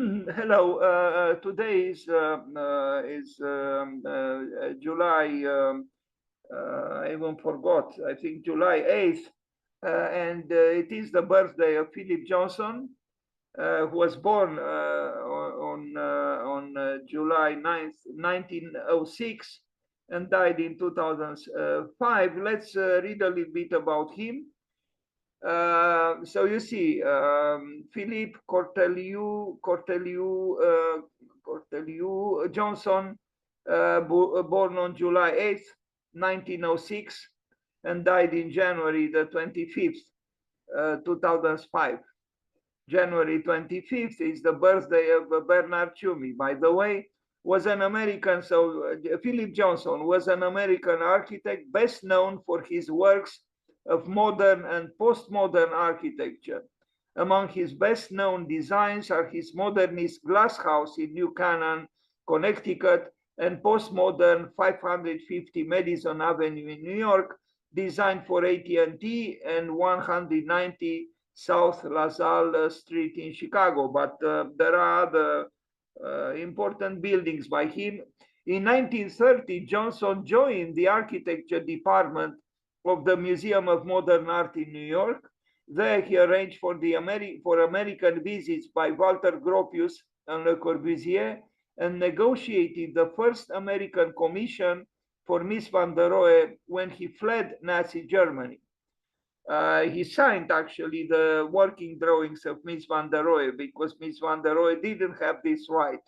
Hello. Today is July. I even forgot. I think July 8th, and it is the birthday of Philip Johnson, who was born on July 9th, 1906, and died in 2005. Let's read a little bit about him. So you see, Philip Corteliu Johnson, born on July 8th, 1906, and died in January the 25th, 2005. January 25th is the birthday of Bernard Tschumi. By the way, was an American, so Philip Johnson was an American architect best known for his works of modern and postmodern architecture. Among his best known designs are his modernist glass house in New Canaan, Connecticut, and postmodern 550 Madison Avenue in New York, designed for AT&T, and 190 South LaSalle Street in Chicago. But there are other important buildings by him. In 1930, Johnson joined the architecture department of the Museum of Modern Art in New York. There he arranged for American visits by Walter Gropius and Le Corbusier, and negotiated the first American commission for Mies van der Rohe when he fled Nazi Germany. He signed actually the working drawings of Mies van der Rohe because Mies van der Rohe didn't have this right.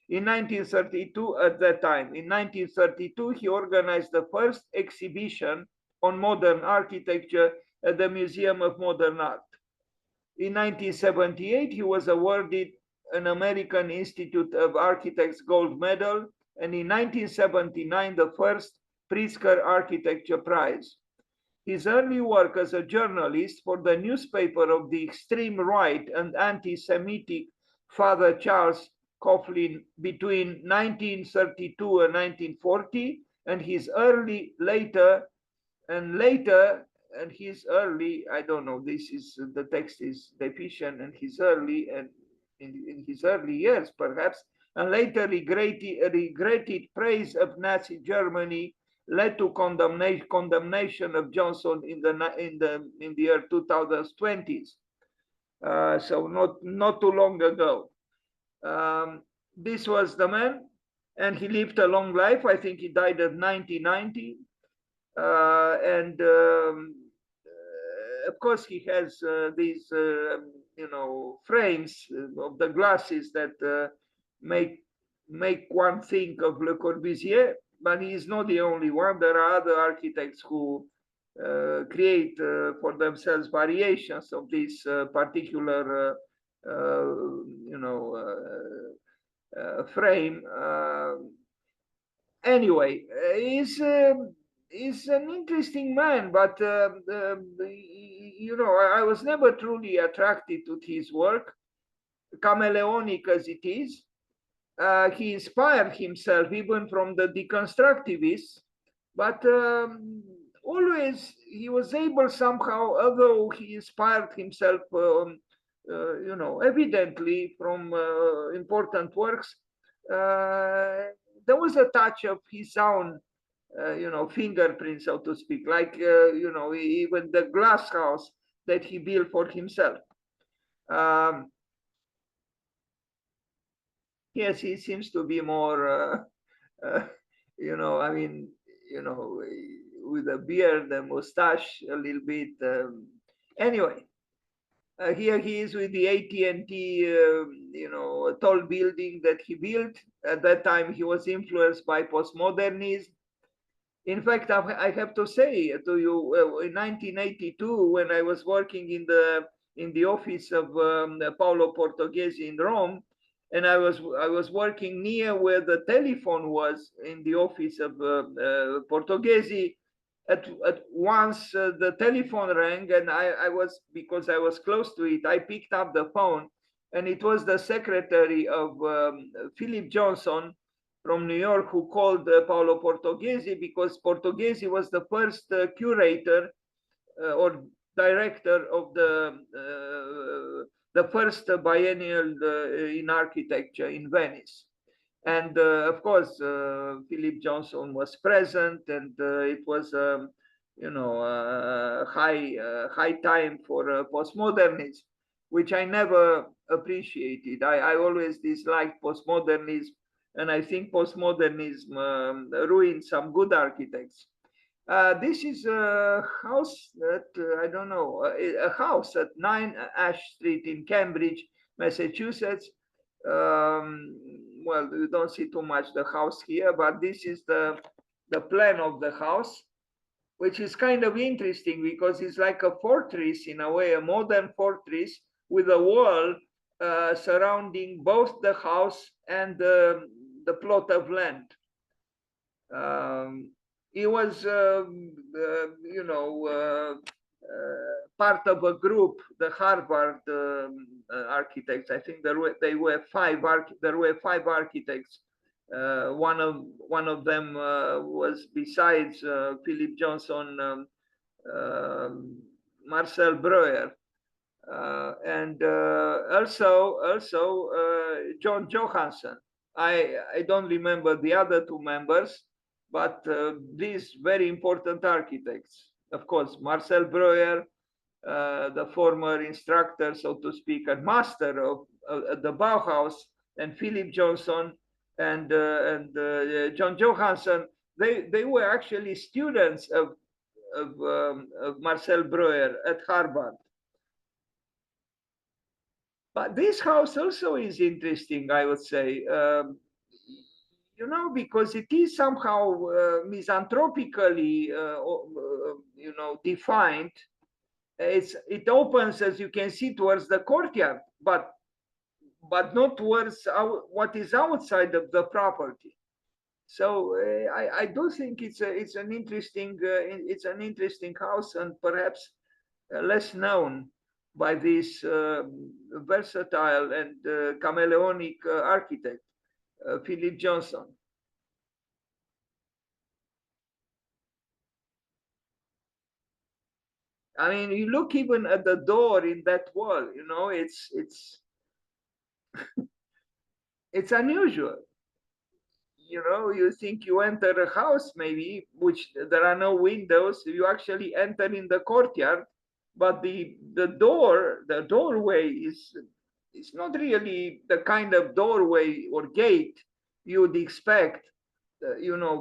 In 1932, at that time, in 1932, he organized the first exhibition on modern architecture at the Museum of Modern Art. In 1978, he was awarded an American Institute of Architects Gold Medal, and in 1979, the first Pritzker Architecture Prize. His early work as a journalist for the newspaper of the extreme right and anti-Semitic Father Charles Coughlin between 1932 and 1940, and his early, I don't know, this is, the text is deficient, and his early, and in his early years perhaps, and later regretted praise of Nazi Germany led to condemnation of Johnson in the year 2020s. So not too long ago. This was the man, and he lived a long life. I think he died at 90. Of course, he has these, frames of the glasses that make one think of Le Corbusier, but he is not the only one. There are other architects who create for themselves variations of this particular, frame. Anyway, he's an interesting man, but I was never truly attracted to his work, chameleonic as it is. He inspired himself even from the deconstructivists, but always he was able somehow, although he inspired himself, evidently from important works, there was a touch of his own, fingerprint, so to speak, like, even the glass house that he built for himself. Yes, he seems to be more, with a beard, a mustache, a little bit. Anyway, here he is with the AT&T, tall building that he built. At that time, he was influenced by postmodernism. In fact, I have to say to you, in 1982, when I was working in the office of Paolo Portoghesi in Rome, and I was working near where the telephone was in the office of Portoghesi. At once the telephone rang, and because I was close to it, I picked up the phone, and it was the secretary of Philip Johnson from New York who called Paolo Portoghesi, because Portoghesi was the first curator or director of the the first biennial in architecture in Venice. And of course, Philip Johnson was present, and it was, high time for postmodernism, which I never appreciated. I always disliked postmodernism, and I think postmodernism ruined some good architects. This is a house that, I don't know, a house at 9 Ash Street in Cambridge, Massachusetts. Well, you don't see too much the house here, but this is the plan of the house, which is kind of interesting because it's like a fortress in a way, a modern fortress with a wall surrounding both the house and the plot of land. He was, part of a group, the Harvard architects. I think there were five architects. One of them was, besides Philip Johnson, Marcel Breuer, and also John Johansson. I don't remember the other two members, but these very important architects. Of course, Marcel Breuer, the former instructor, so to speak, and master of the Bauhaus, and Philip Johnson and John Johansson. They were actually students of Marcel Breuer at Harvard. But this house also is interesting, I would say, because it is somehow misanthropically, defined. It opens, as you can see, towards the courtyard, but not towards what is outside of the property. So I do think it's an interesting house, and perhaps less known by this versatile and chameleonic architect, Philip Johnson. I mean, you look even at the door in that wall, it's unusual. You think you enter a house, maybe, which there are no windows. You actually enter in the courtyard, but the doorway is not really the kind of doorway or gate you would expect,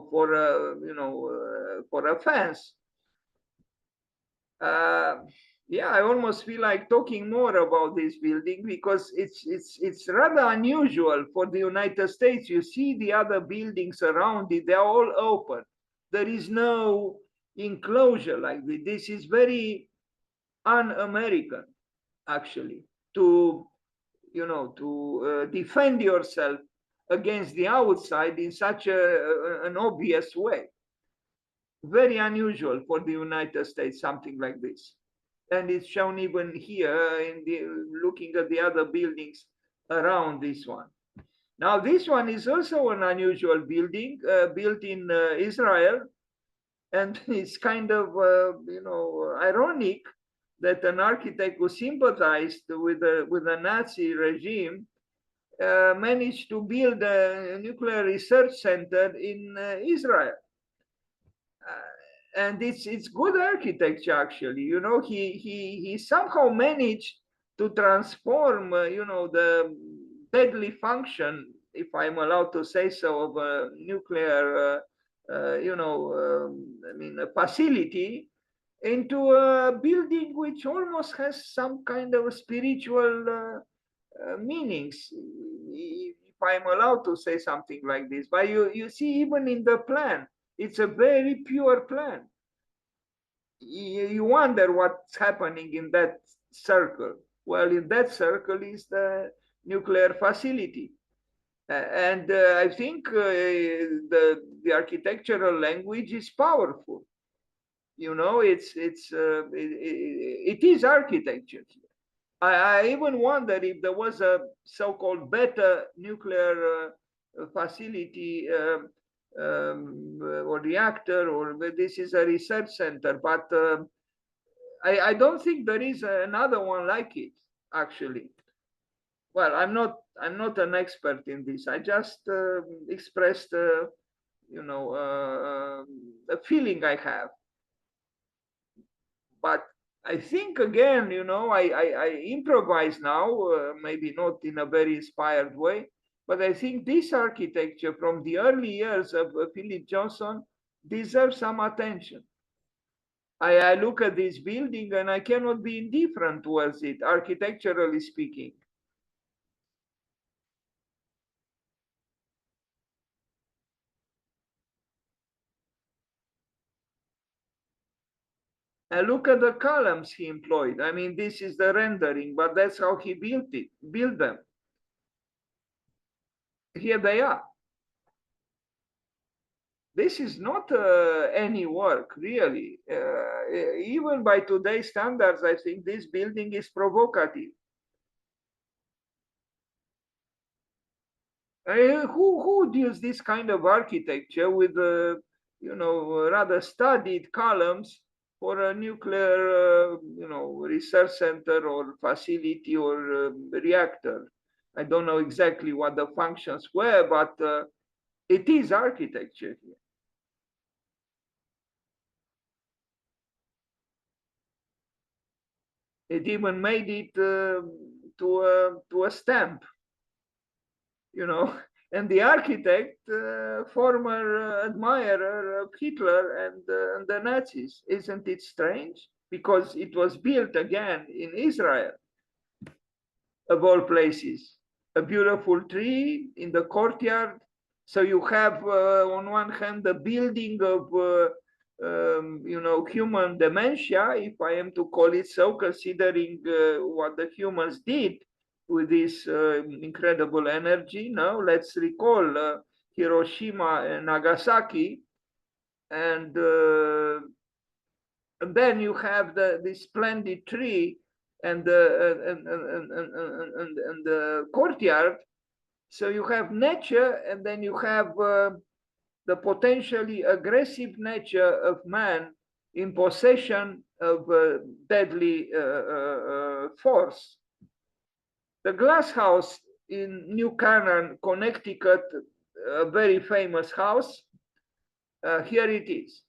for a fence. Yeah, I almost feel like talking more about this building because it's rather unusual for the United States. You see the other buildings around it; they're all open. There is no enclosure like this. This is very un-American, actually, to defend yourself against the outside in such an obvious way. Very unusual for the United States, something like this. And it's shown even here looking at the other buildings around this one. Now, this one is also an unusual building, built in Israel. And it's kind of, ironic that an architect who sympathized with the Nazi regime managed to build a nuclear research center in Israel. And it's good architecture, actually. He somehow managed to transform, the deadly function, if I'm allowed to say so, of a nuclear, a facility into a building which almost has some kind of spiritual meanings, if I'm allowed to say something like this. But you see, even in the plan, it's a very pure plan. You wonder what's happening in that circle. Well, in that circle is the nuclear facility. And I think the architectural language is powerful. It is architecture. I even wonder if there was a so-called better nuclear facility or reactor, or this is a research center, but I don't think there is another one like it, actually. well, I'm not an expert in this. I just expressed a feeling I have. But I think again, I improvise now, maybe not in a very inspired way, but I think this architecture from the early years of Philip Johnson deserves some attention. I look at this building and I cannot be indifferent towards it, architecturally speaking. And look at the columns he employed. I mean, this is the rendering, but that's how he built them. Here they are. This is not any work, really. Even by today's standards, I think this building is provocative. Who deals this kind of architecture with, rather studied columns for a nuclear, research center or facility or reactor? I don't know exactly what the functions were, but it is architecture here. It even made it to a stamp, and the architect, former admirer of Hitler and the Nazis. Isn't it strange? Because it was built again in Israel, of all places. A beautiful tree in the courtyard. So you have, on one hand, the building of, human dementia, if I am to call it so, considering what the humans did with this incredible energy. Now, let's recall Hiroshima and Nagasaki, and then you have this splendid tree and the courtyard. So you have nature, and then you have the potentially aggressive nature of man in possession of deadly force. The glass house in New Canaan, Connecticut, a very famous house. Here it is.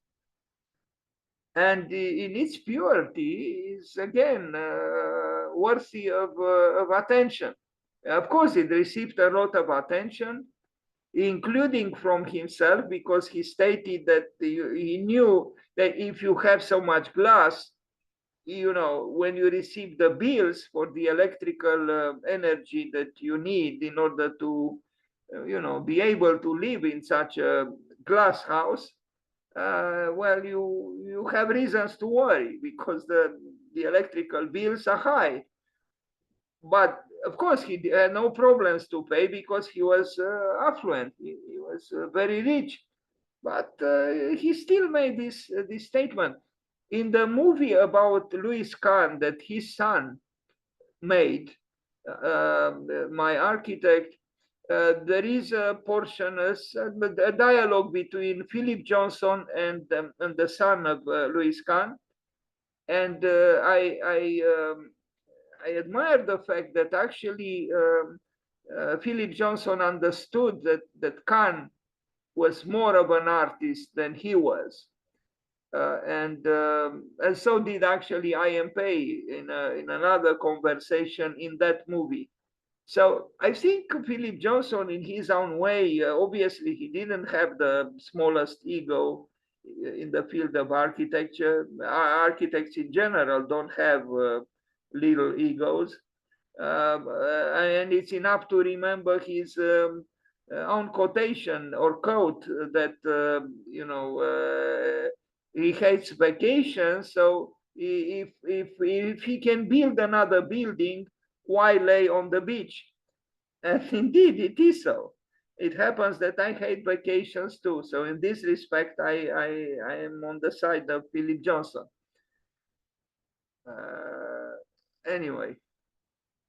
And in its purity is again worthy of attention. Of course, it received a lot of attention, including from himself, because he stated that he knew that if you have so much glass, when you receive the bills for the electrical energy that you need in order to, be able to live in such a glass house, well, you have reasons to worry because the electrical bills are high. But of course, he had no problems to pay because he was affluent. He was very rich. But he still made this statement. In the movie about Louis Kahn that his son made, My Architect, there is a portion, a dialogue between Philip Johnson and the son of Louis Kahn. And I admire the fact that actually Philip Johnson understood that Kahn was more of an artist than he was. And so did actually I.M. Pei in another conversation in that movie. So I think Philip Johnson, in his own way, obviously he didn't have the smallest ego in the field of architecture. Architects in general don't have little egos. And it's enough to remember his own quotation or quote that, he hates vacations. So if he can build another building, why lay on the beach? And indeed, it is so. It happens that I hate vacations too. So in this respect, I am on the side of Philip Johnson. Anyway,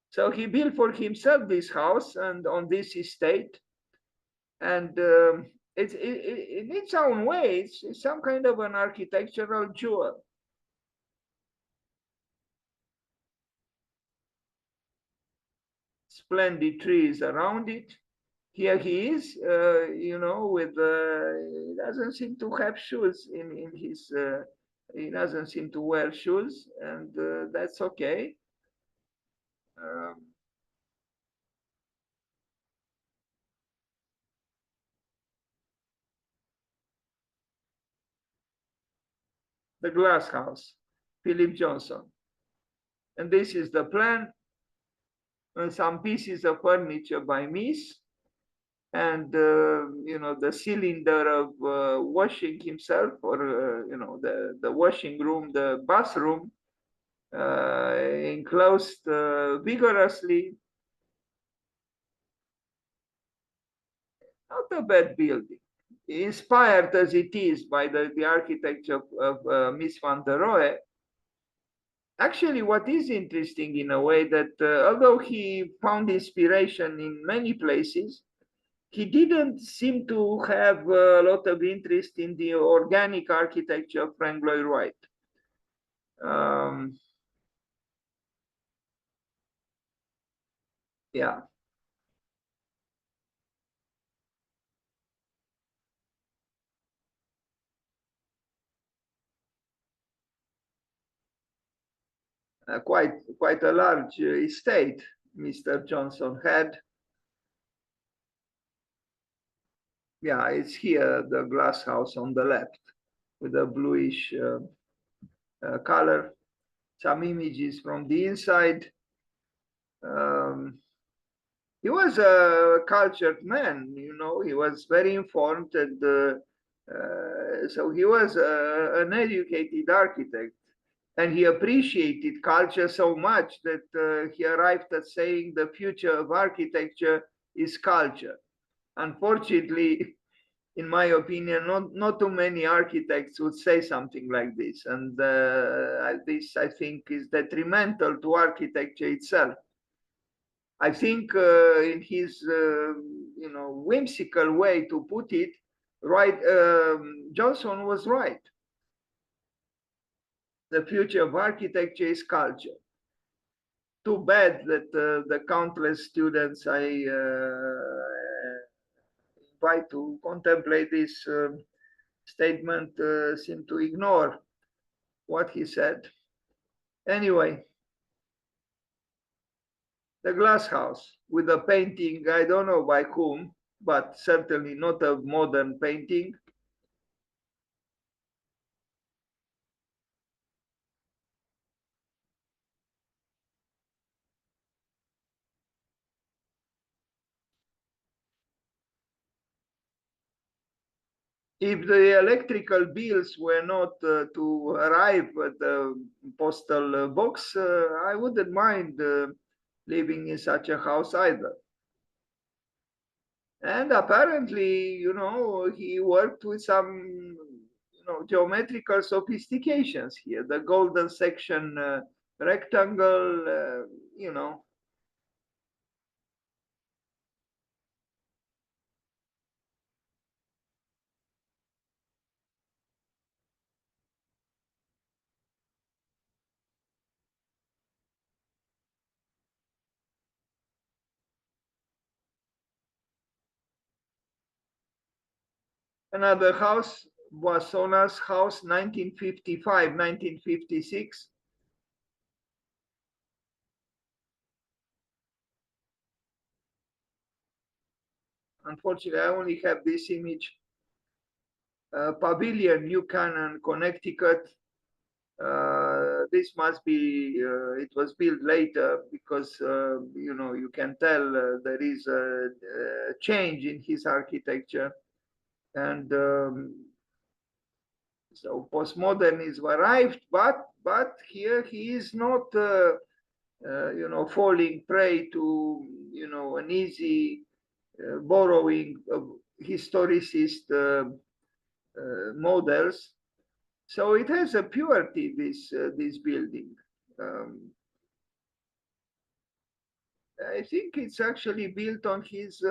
so he built for himself this house and on this estate, and in its own way, it's some kind of an architectural jewel. splendid trees around it. Here he is, with, he doesn't seem to have shoes in his, he doesn't seem to wear shoes, and that's okay. Um, the glass house, Philip Johnson. And this is the plan, and some pieces of furniture by Mies, and the cylinder of washing himself, or the washing room, the bathroom, enclosed vigorously. Not a bad building, inspired as it is by the architecture of Mies van der Rohe. Actually, what is interesting in a way that although he found inspiration in many places, he didn't seem to have a lot of interest in the organic architecture of Frank Lloyd Wright. Yeah. Quite a large estate Mr. Johnson had. Yeah, it's here, the glass house on the left, with a bluish color. Some images from the inside. Um, he was a cultured man, he was very informed, and so he was an educated architect. And he appreciated culture so much that he arrived at saying the future of architecture is culture. Unfortunately, in my opinion, not too many architects would say something like this. And this, I think, is detrimental to architecture itself. I think in his, whimsical way to put it, right, Johnson was right. The future of architecture is culture. Too bad that the countless students I invite to contemplate this statement seem to ignore what he said. Anyway, the glass house with a painting, I don't know by whom, but certainly not a modern painting. If the electrical bills were not to arrive at the postal box, I wouldn't mind living in such a house either. And apparently, he worked with some, geometrical sophistications here. The golden section rectangle, Another house was Sona's house, 1955, 1956. Unfortunately, I only have this image. Pavilion, New Canaan, Connecticut. This must be, it was built later because, you can tell there is a change in his architecture. And so postmodernism arrived, but here he is not, falling prey to, an easy borrowing of historicist models. So it has a purity, this building. I think it's actually built on his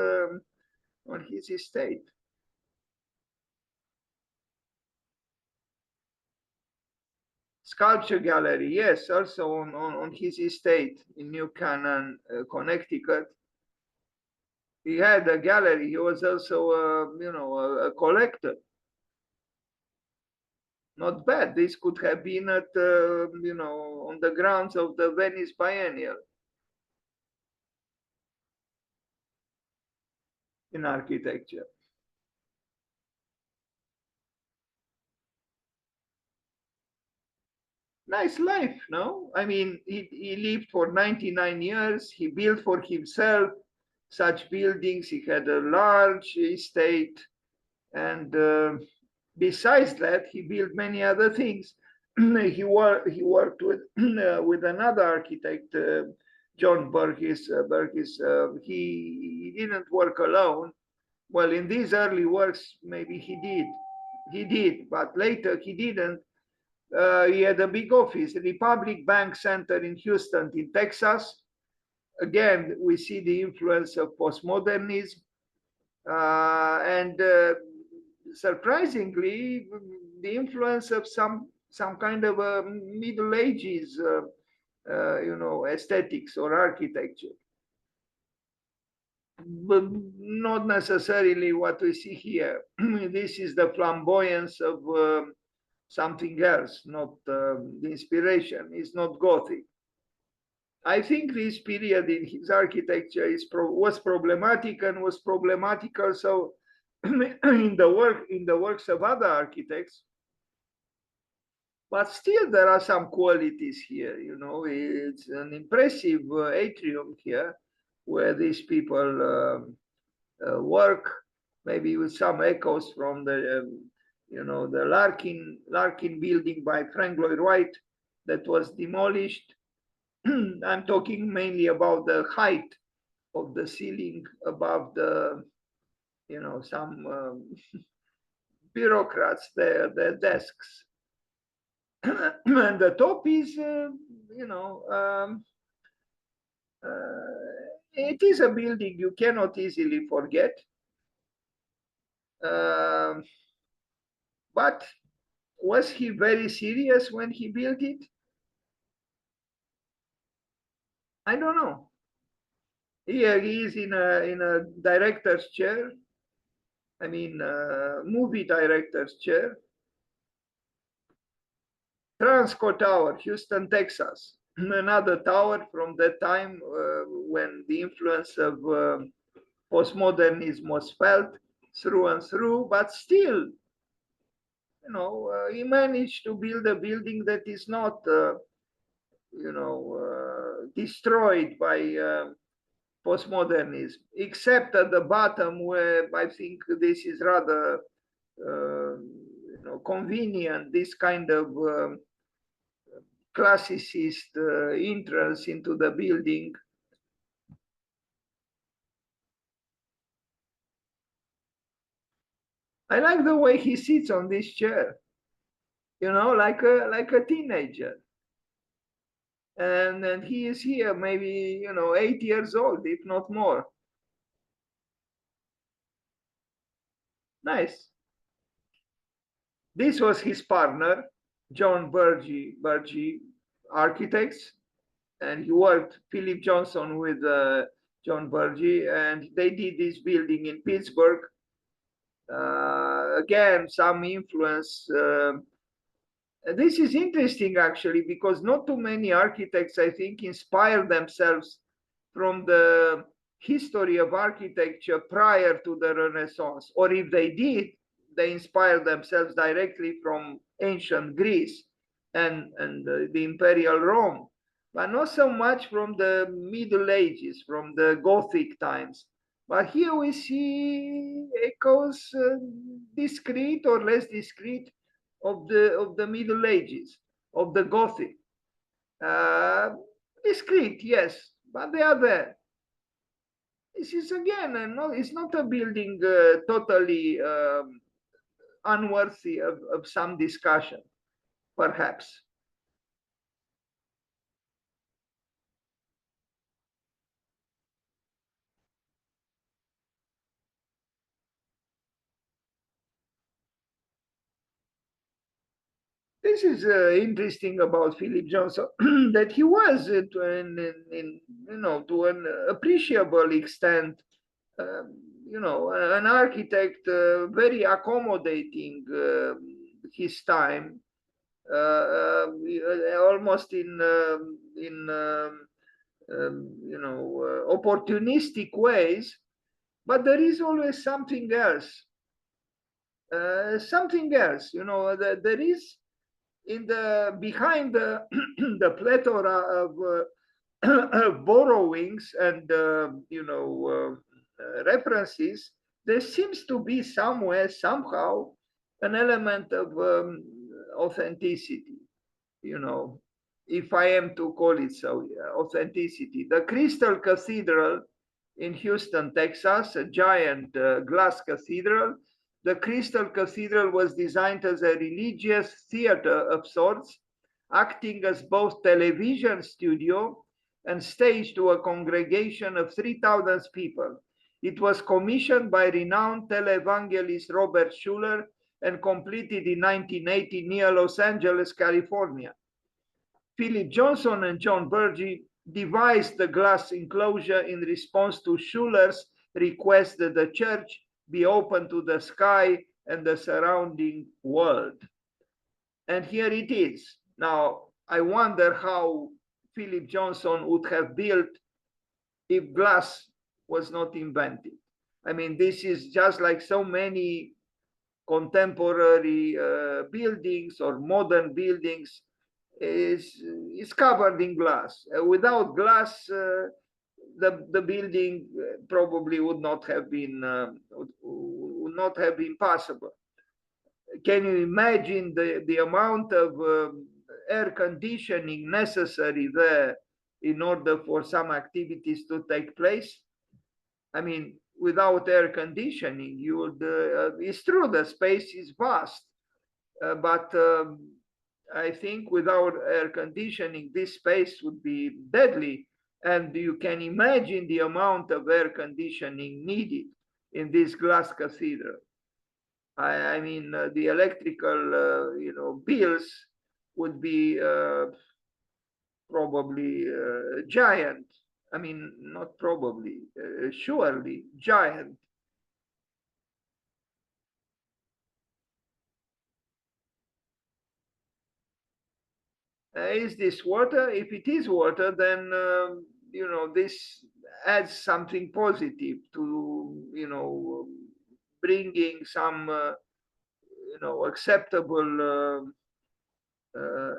estate. Sculpture gallery, yes, also on his estate in New Canaan, Connecticut. He had a gallery. He was also, a collector. Not bad. This could have been at, on the grounds of the Venice Biennial in architecture. Nice life, no? I mean, he lived for 99 years. He built for himself such buildings. He had a large estate. And besides that, he built many other things. He worked with with another architect, John Burgess. He didn't work alone. Well, in these early works, maybe he did. He did, but later he didn't. He had a big office, Republic Bank Center in Houston, in Texas. Again, we see the influence of postmodernism. And surprisingly, the influence of some kind of a Middle Ages, aesthetics or architecture, but not necessarily what we see here. This is the flamboyance of something else, not the inspiration. It's not Gothic. I think this period in his architecture was problematic and was problematic also in the works of other architects. But still, there are some qualities here. It's an impressive atrium here, where these people work, maybe with some echoes from the Larkin building by Frank Lloyd Wright that was demolished. I'm talking mainly about the height of the ceiling above some bureaucrats, their desks. And the top is, it is a building you cannot easily forget. But was he very serious when he built it? I don't know. Here he is in a director's chair. I mean, movie director's chair. Transco Tower, Houston, Texas. Another tower from that time when the influence of postmodernism was felt through and through, but still, he managed to build a building that is not, destroyed by postmodernism, except at the bottom where I think this is rather, convenient, this kind of classicist entrance into the building. I like the way he sits on this chair, like a teenager. And he is here maybe 8 years old, if not more. Nice. This was his partner, John Burgee Architects, and he worked Philip Johnson with John Burgee, and they did this building in Pittsburgh. Again, some influence. This is interesting, actually, because not too many architects, I think, inspire themselves from the history of architecture prior to the Renaissance. Or if they did, they inspired themselves directly from ancient Greece and the imperial Rome, but not so much from the Middle Ages, from the Gothic times. But here we see echoes, discrete or less discrete, of the Middle Ages, of the Gothic. Discrete, yes, but they are there. This is again, it's not a building totally unworthy of some discussion, perhaps. this is interesting about Philip Johnson that he was to an appreciable extent, an architect very accommodating his time, almost in opportunistic ways. But there is always something else. Something else, there is in the behind the the plethora of borrowings and references, there seems to be somewhere somehow an element of authenticity, you know, if I am to call it so, yeah, authenticity. The Crystal Cathedral in Houston, Texas, a giant glass cathedral. The Crystal Cathedral was designed as a religious theater of sorts, acting as both television studio and stage to a congregation of 3,000 people. It was commissioned by renowned televangelist Robert Schuller and completed in 1980 near Los Angeles, California. Philip Johnson and John Burgee devised the glass enclosure in response to Schuller's request that the church be open to the sky and the surrounding world. And here it is. Now, I wonder how Philip Johnson would have built if glass was not invented. I mean, this is just like so many contemporary buildings or modern buildings is covered in glass. Without glass, the building probably would not have been possible. Can you imagine the amount of air conditioning necessary there in order for some activities to take place? I mean, without air conditioning, you would. It's true the space is vast, but I think without air conditioning, this space would be deadly. And you can imagine the amount of air conditioning needed in this glass cathedral. I mean, the electrical, bills would be probably giant. I mean, not probably, surely giant. Is this water? If it is water, then this adds something positive to bringing some acceptable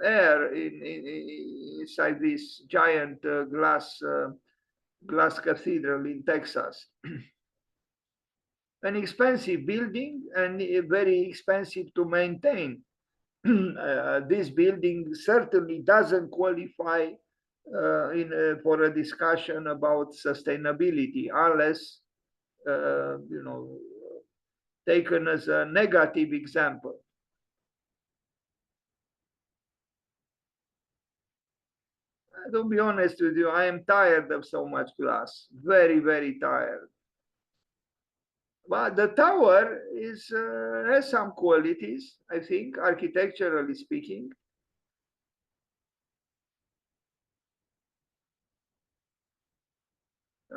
air inside this giant glass cathedral in Texas. An expensive building and very expensive to maintain. This building certainly doesn't qualify for a discussion about sustainability unless taken as a negative example. To be honest with you, I am tired of so much glass. Very, very tired. But the tower has some qualities, I think, architecturally speaking.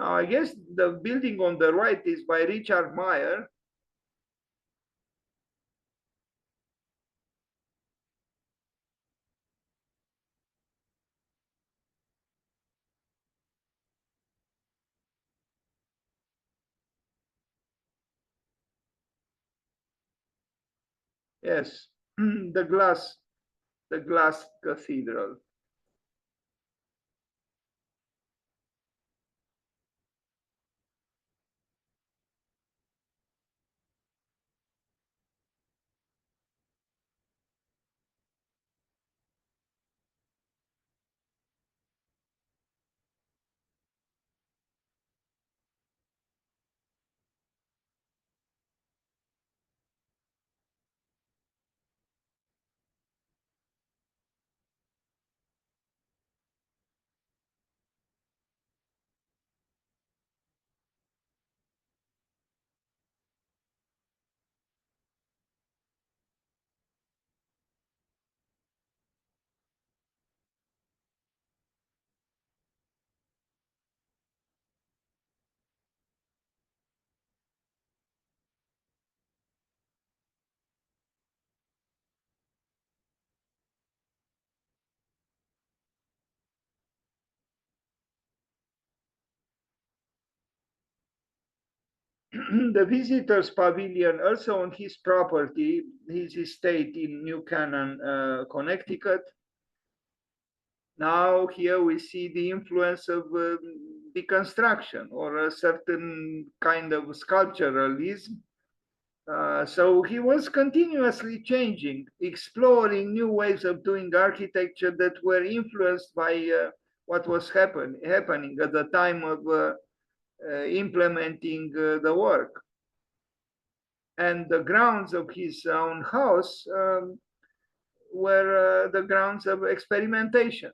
I guess the building on the right is by Richard Meyer. Yes, the glass cathedral. the visitors pavilion, also on his property, his estate in New Canaan, Connecticut. Now here we see the influence of deconstruction or a certain kind of sculpturalism. So he was continuously changing, exploring new ways of doing architecture that were influenced by what was happening at the time of implementing the work. And the grounds of his own house were the grounds of experimentation.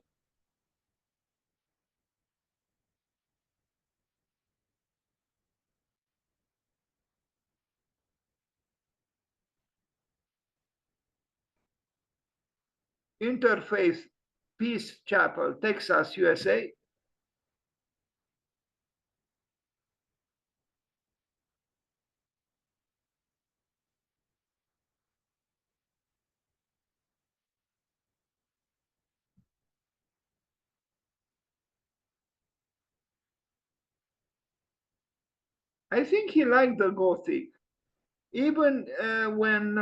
Interfaith Peace Chapel, Texas, USA. I think he liked the Gothic, even when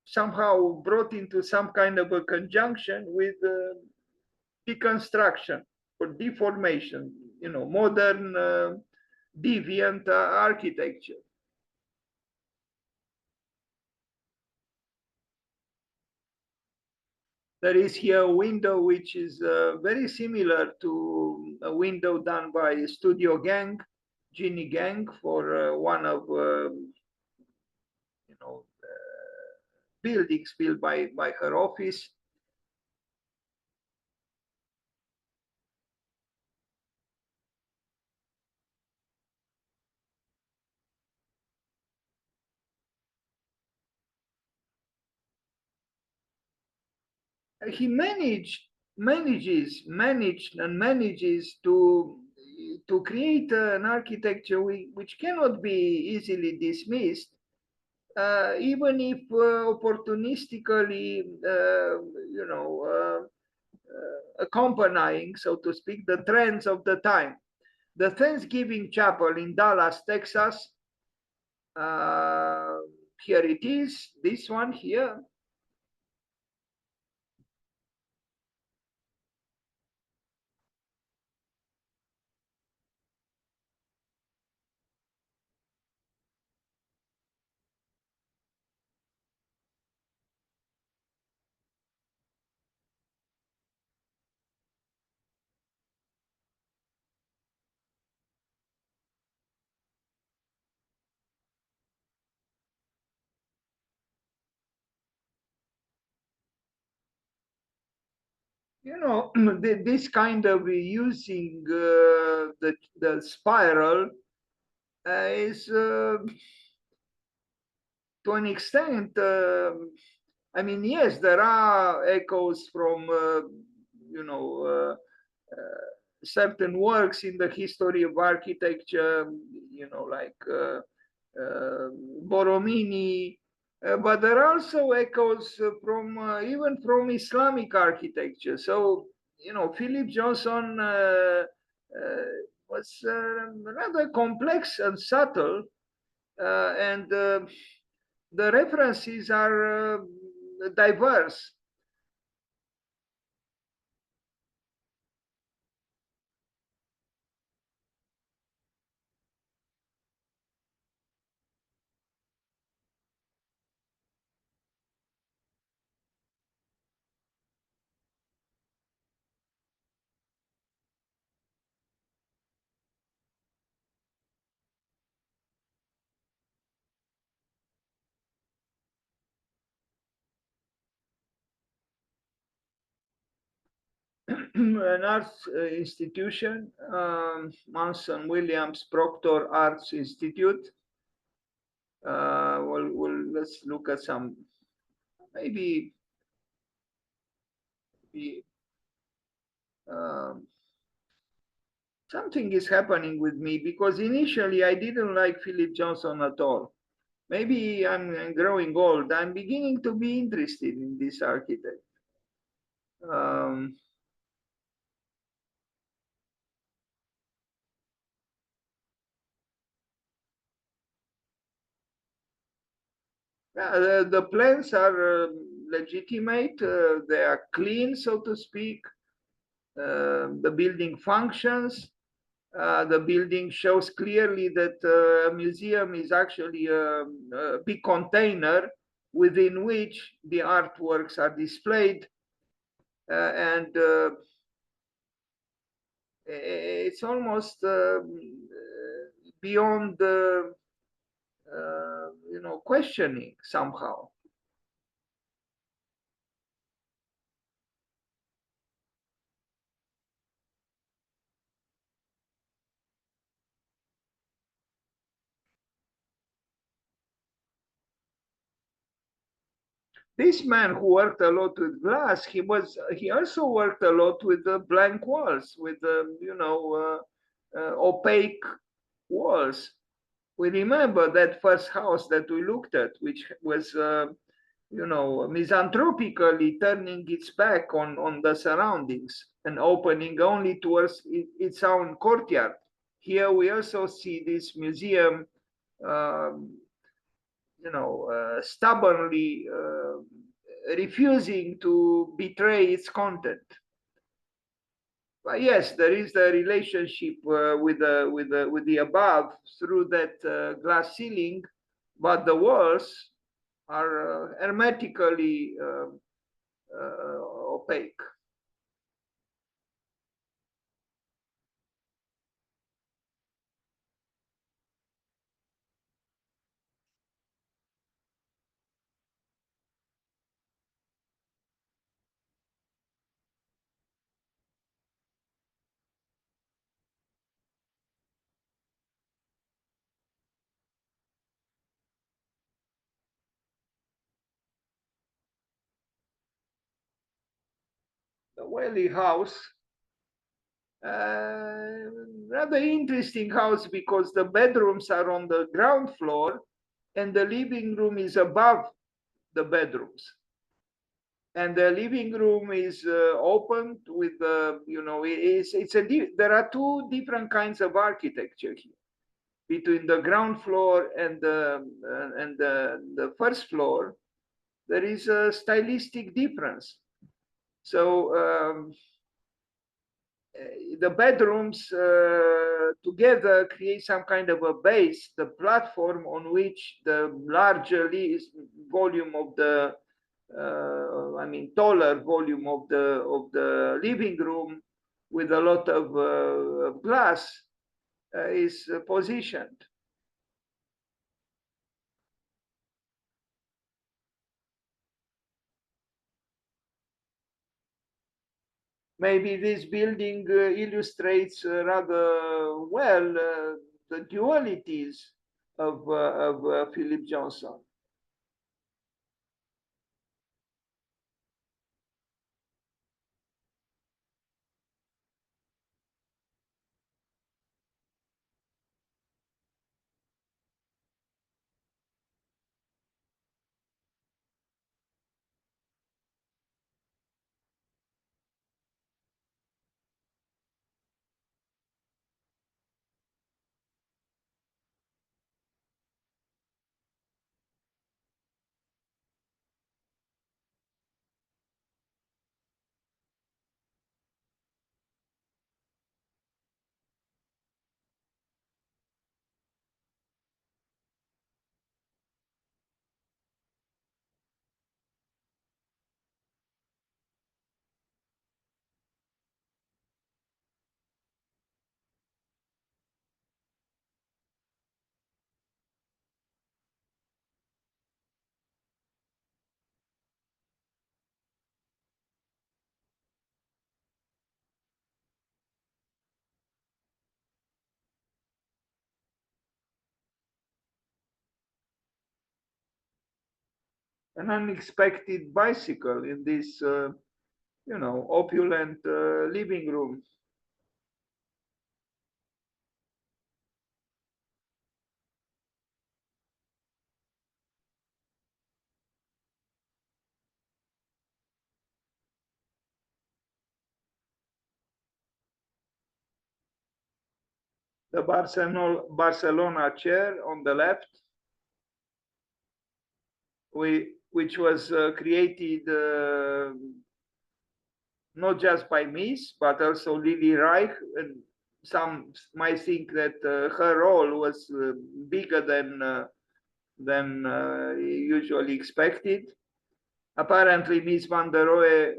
somehow brought into some kind of a conjunction with deconstruction or deformation, modern deviant architecture. There is here a window which is very similar to a window done by Studio Gang, Ginny Gang, for one of buildings built by her office. He manages to create an architecture which cannot be easily dismissed, even if opportunistically, accompanying, so to speak, the trends of the time. The Thanksgiving Chapel in Dallas, Texas. Here it is, this one here. This kind of using the spiral is to an extent, I mean, yes, there are echoes from, certain works in the history of architecture, like Borromini, but there are also echoes from even from Islamic architecture. So, Philip Johnson was rather complex and subtle, and the references are diverse. An arts institution, Manson Williams Proctor Arts Institute. Let's look at some, maybe something is happening with me, because initially I didn't like Philip Johnson at all. Maybe I'm growing old. I'm beginning to be interested in this architect. Yeah, the plans are legitimate. They are clean, so to speak. The building functions. The building shows clearly that a museum is actually a big container within which the artworks are displayed. And it's almost beyond questioning somehow. This man who worked a lot with glass, he also worked a lot with the blank walls, with the opaque walls. We remember that first house that we looked at, which was misanthropically turning its back on the surroundings and opening only towards its own courtyard. Here we also see this museum, um, stubbornly refusing to betray its content. But yes, there is a relationship with the above through that glass ceiling, but the walls are hermetically opaque. The Whaley House, rather interesting house because the bedrooms are on the ground floor and the living room is above the bedrooms. And the living room is opened with there are two different kinds of architecture here between the ground floor and the first floor. There is a stylistic difference. So the bedrooms together create some kind of a base, the platform on which the larger volume of the taller volume of the living room with a lot of glass is positioned. Maybe this building illustrates rather well the dualities of Philip Johnson. An unexpected bicycle in this, opulent living room. The Barcelona chair on the left. which was created not just by me, but also Lily Reich. And some might think that her role was bigger than usually expected. Apparently, Ms. van der Rohe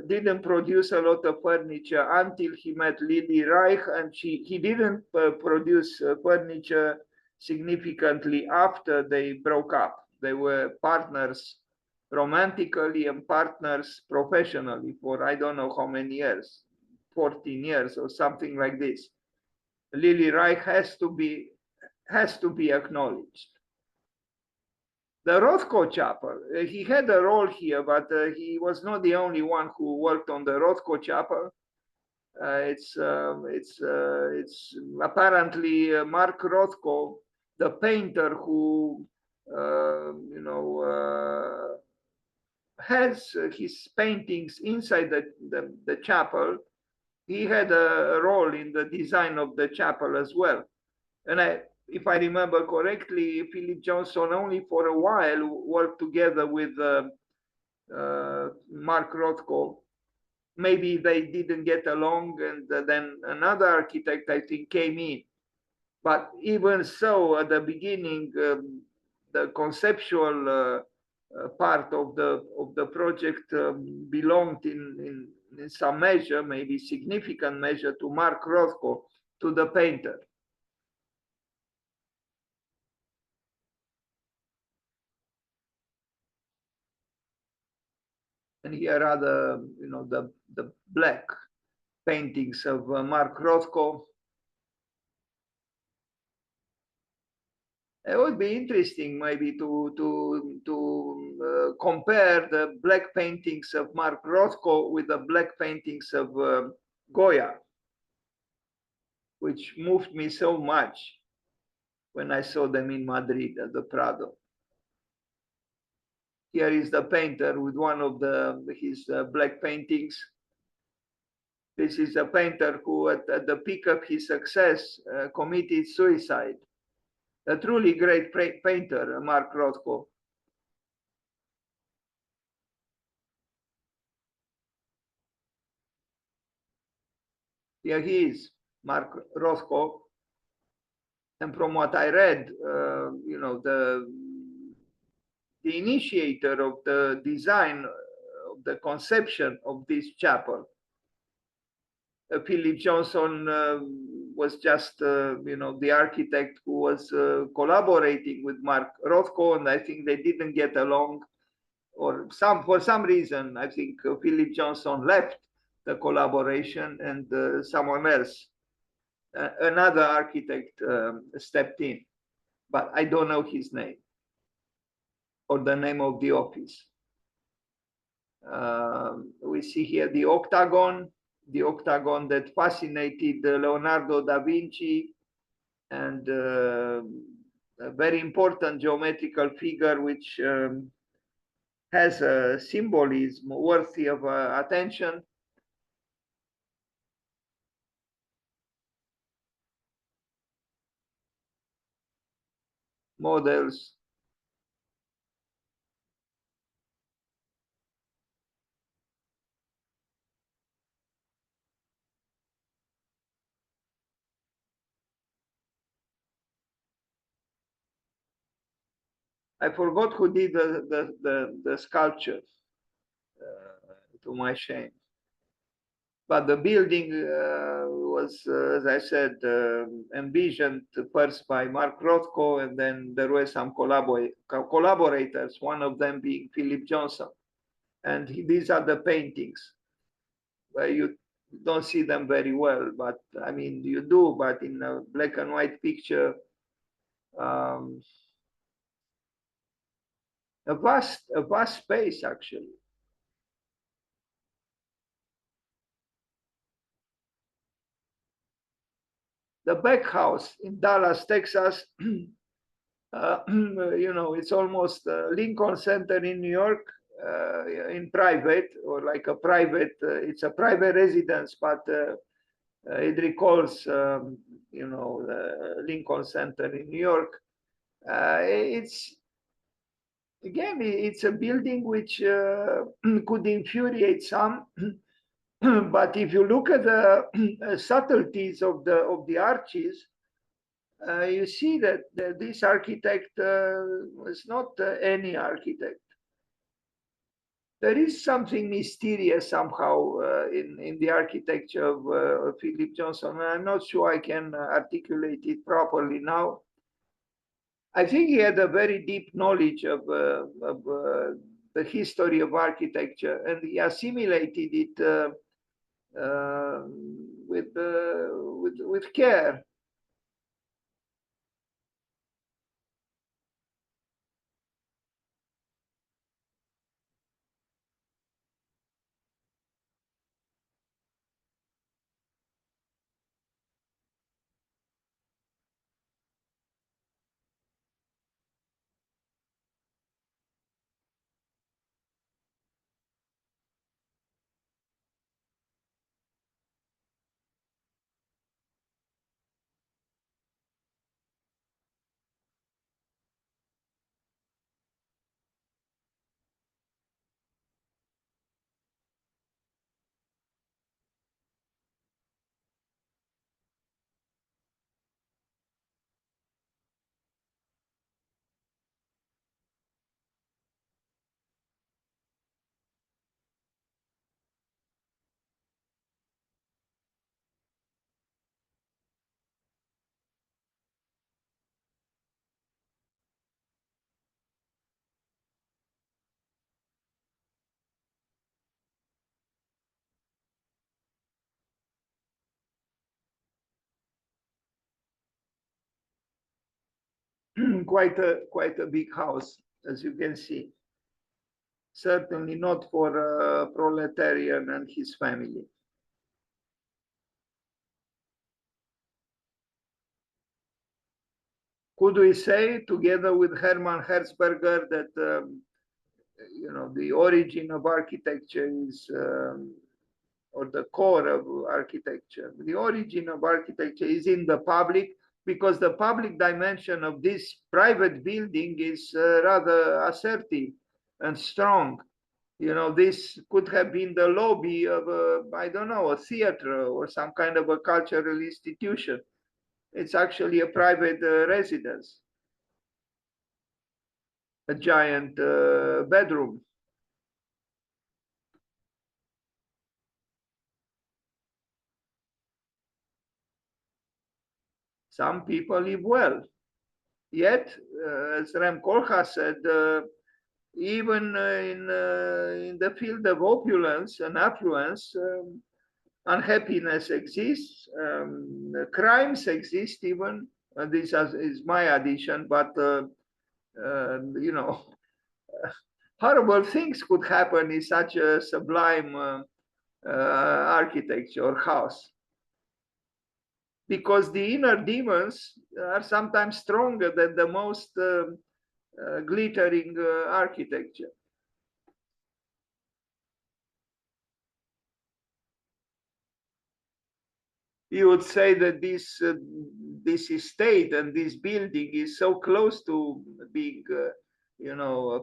didn't produce a lot of furniture until he met Lily Reich, and he didn't produce furniture significantly after they broke up. They were partners romantically and partners professionally for I don't know how many years, 14 years or something like this. Lily Reich has to be acknowledged. The Rothko Chapel, he had a role here, but he was not the only one who worked on the Rothko Chapel. It's apparently Mark Rothko, the painter who has his paintings inside the chapel. He had a role in the design of the chapel as well. And if I remember correctly, Philip Johnson only for a while worked together with Mark Rothko. Maybe they didn't get along, and then another architect, I think, came in. But even so, at the beginning, the conceptual part of the project belonged in some measure, maybe significant measure, to Mark Rothko, to the painter. And here are the black paintings of Mark Rothko. It would be interesting maybe to compare the black paintings of Mark Rothko with the black paintings of Goya, which moved me so much when I saw them in Madrid at the Prado. Here is the painter with one of his black paintings. This is a painter who, at the peak of his success, committed suicide. A truly great painter, Mark Rothko. Here he is, Mark Rothko. And from what I read, the initiator of the design, of the conception of this chapel, Philip Johnson was just, the architect who was collaborating with Mark Rothko, and I think they didn't get along, or for some reason, I think Philip Johnson left the collaboration, and someone else, another architect, stepped in, but I don't know his name or the name of the office. We see here the octagon that fascinated Leonardo da Vinci, and a very important geometrical figure which has a symbolism worthy of attention. Models. I forgot who did the sculpture, to my shame. But the building was, as I said, envisioned first by Mark Rothko, and then there were some collaborators, one of them being Philip Johnson. And these are the paintings. You don't see them very well, but I mean, you do, but in a black and white picture, a vast space, actually. The Beck House in Dallas, Texas, it's almost Lincoln Center in New York, in private, or like a private, it's a private residence, but it recalls, the Lincoln Center in New York. It's again, it's a building which could infuriate some. But if you look at the subtleties of the arches, you see that this architect was not any architect. There is something mysterious somehow in the architecture of Philip Johnson. I'm not sure I can articulate it properly now. I think he had a very deep knowledge of the history of architecture, and he assimilated it with care. Quite a big house, as you can see. Certainly not for a proletarian and his family. Could we say, together with Hermann Herzberger, that the origin of architecture is, or the core of architecture, the origin of architecture is in the public, because the public dimension of this private building is rather assertive and strong. This could have been the lobby of I don't know, a theater or some kind of a cultural institution. It's actually a private residence, a giant bedroom. Some people live well. Yet, as Rem Koolhaas said, even in the field of opulence and affluence, unhappiness exists, crimes exist even. This is my addition, but horrible things could happen in such a sublime architecture or house, because the inner demons are sometimes stronger than the most glittering architecture. You would say that this estate and this building is so close to being,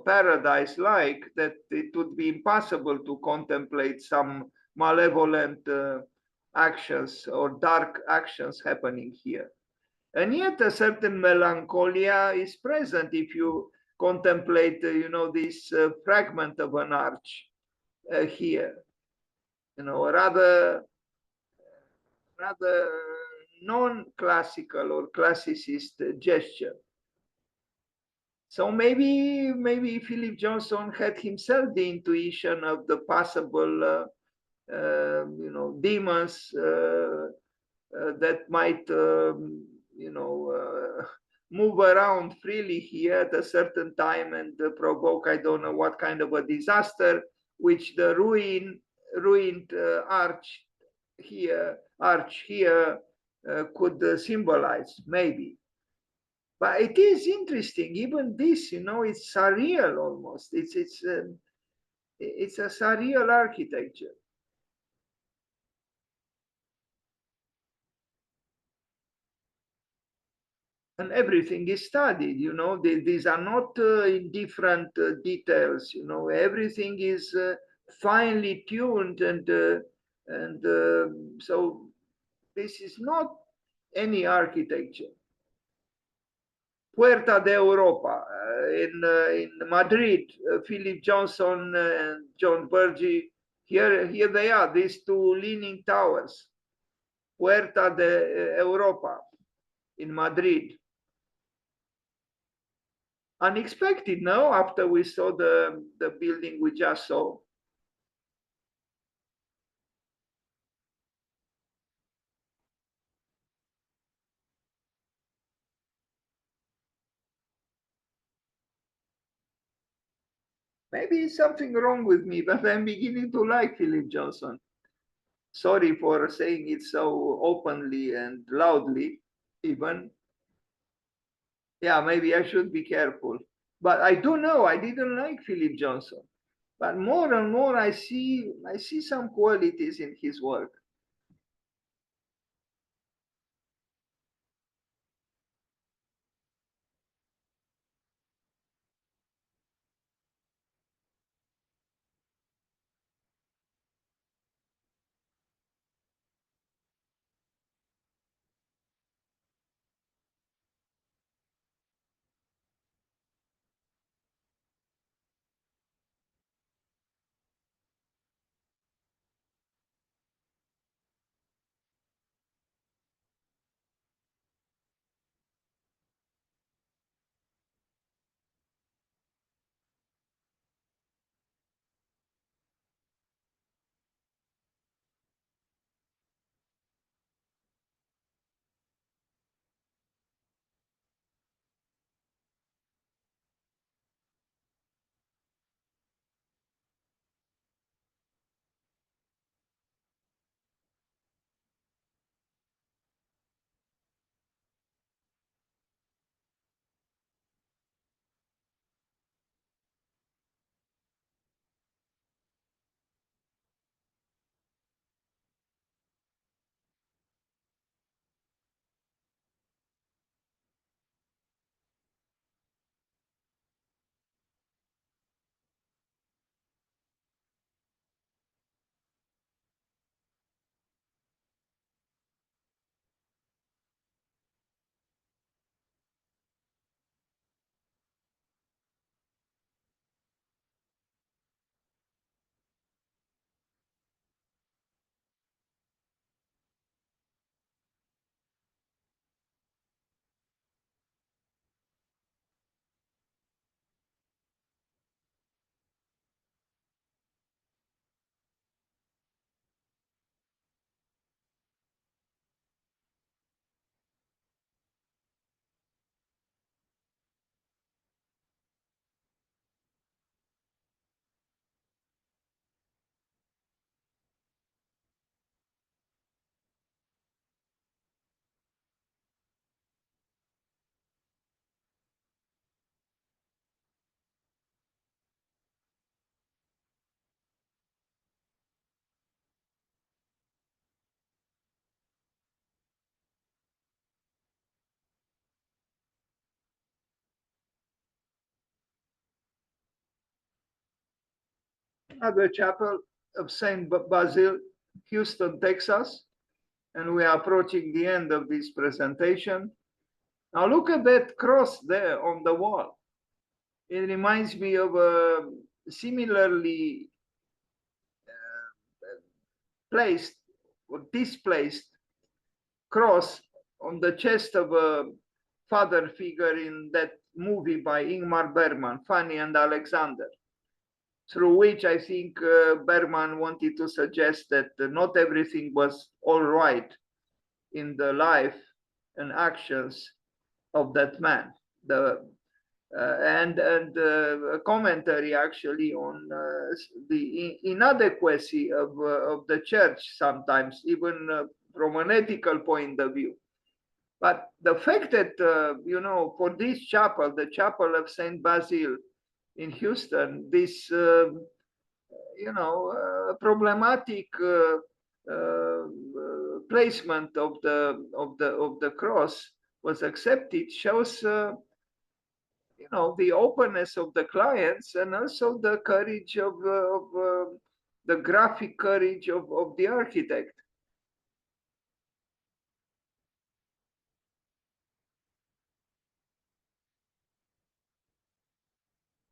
paradise-like, that it would be impossible to contemplate some malevolent actions or dark actions happening here. And yet a certain melancholia is present if you contemplate, this fragment of an arch here, rather non-classical or classicist gesture. So maybe Philip Johnson had himself the intuition of the possible, demons that might, move around freely here at a certain time and provoke, I don't know what kind of a disaster, which the ruined arch here could symbolize, maybe. But it is interesting, even this, it's surreal almost. It's a surreal architecture. and everything is studied. These are not indifferent details. Everything is finely tuned, and so this is not any architecture. Puerta de Europa in Madrid, Philip Johnson and John Burgee. Here they are, these two leaning towers. Puerta de Europa in Madrid. Unexpected, no? After we saw the building we just saw. Maybe it's something wrong with me, but I'm beginning to like Philip Johnson. Sorry for saying it so openly and loudly, even. Yeah, maybe I should be careful. But I do know I didn't like Philip Johnson. But more and more I see some qualities in his work. Another chapel of Saint Basil, Houston, Texas. And we are approaching the end of this presentation. Now look at that cross there on the wall. It reminds me of a similarly placed or displaced cross on the chest of a father figure in that movie by Ingmar Bergman, Fanny and Alexander, through which I think Bergman wanted to suggest that not everything was all right in the life and actions of that man. And a commentary actually on the inadequacy of the church sometimes, even from an ethical point of view. But the fact that, for this chapel, the chapel of St. Basil in Houston, this, problematic placement of the cross was accepted shows the openness of the clients and also the courage of the graphic courage of the architect.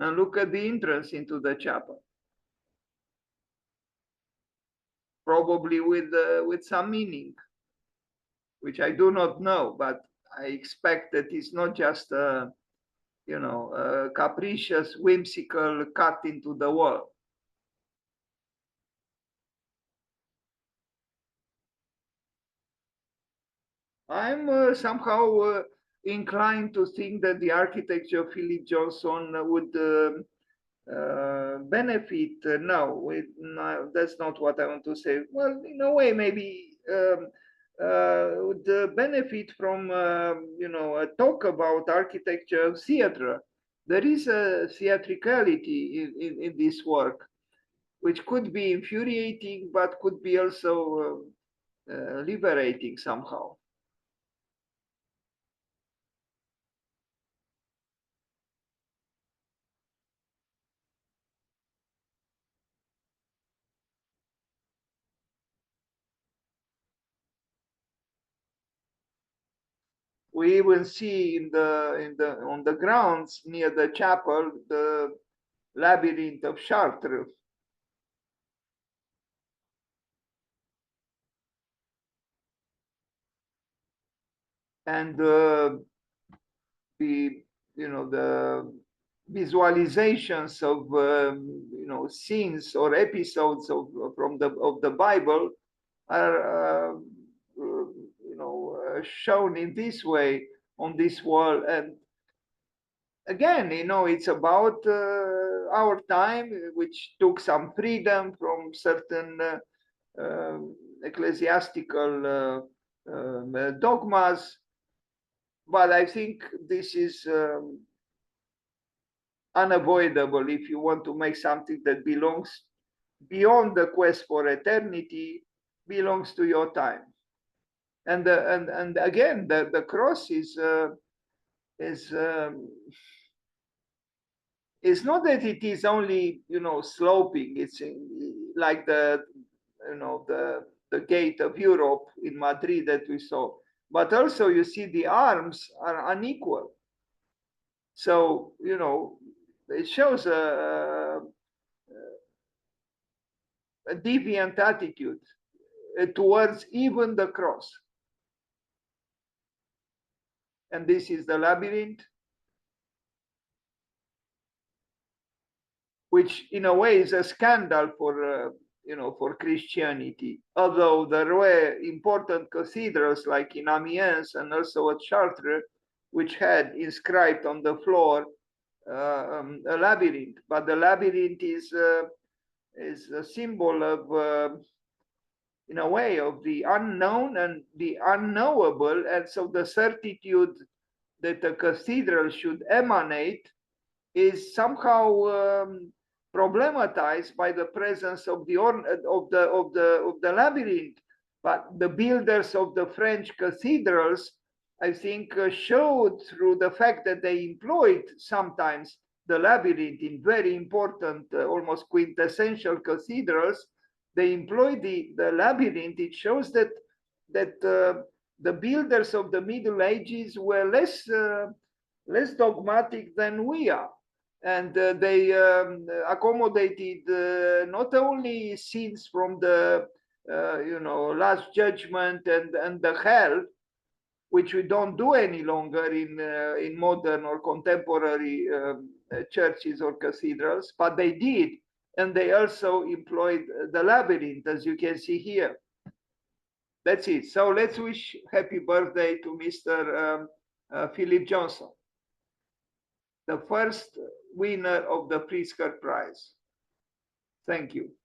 And look at the entrance into the chapel, probably with some meaning, which I do not know, but I expect that it's not just a capricious, whimsical cut into the wall. I'm somehow inclined to think that the architecture of Philip Johnson would benefit. No, that's not what I want to say. Well, in a way, maybe would benefit from a talk about architecture of theater. There is a theatricality in this work, which could be infuriating, but could be also liberating somehow. We even see on the grounds near the chapel the labyrinth of Chartres. And the visualizations of scenes or episodes of the Bible are shown in this way on this wall. And again, it's about our time, which took some freedom from certain ecclesiastical dogmas. But I think this is unavoidable if you want to make something that belongs beyond the quest for eternity, belongs to your time. And again, the cross is it's not that it is only sloping. It's like the gate of Europe in Madrid that we saw, but also you see the arms are unequal. So it shows a deviant attitude towards even the cross. And this is the labyrinth, which in a way is a scandal for Christianity. Although there were important cathedrals like in Amiens and also at Chartres, which had inscribed on the floor a labyrinth. But the labyrinth is a symbol of, in a way, of the unknown and the unknowable. And so the certitude that a cathedral should emanate is somehow problematized by the presence of the labyrinth. But the builders of the French cathedrals, I think, showed through the fact that they employed sometimes the labyrinth in very important, almost quintessential cathedrals. They employed the labyrinth. It shows that the builders of the Middle Ages were less dogmatic than we are. And they accommodated not only scenes from the Last Judgment and the hell, which we don't do any longer in modern or contemporary churches or cathedrals, but they did, and they also employed the labyrinth, as you can see here. That's it. So let's wish happy birthday to Mr. Philip Johnson, the first winner of the Pritzker Prize. Thank you.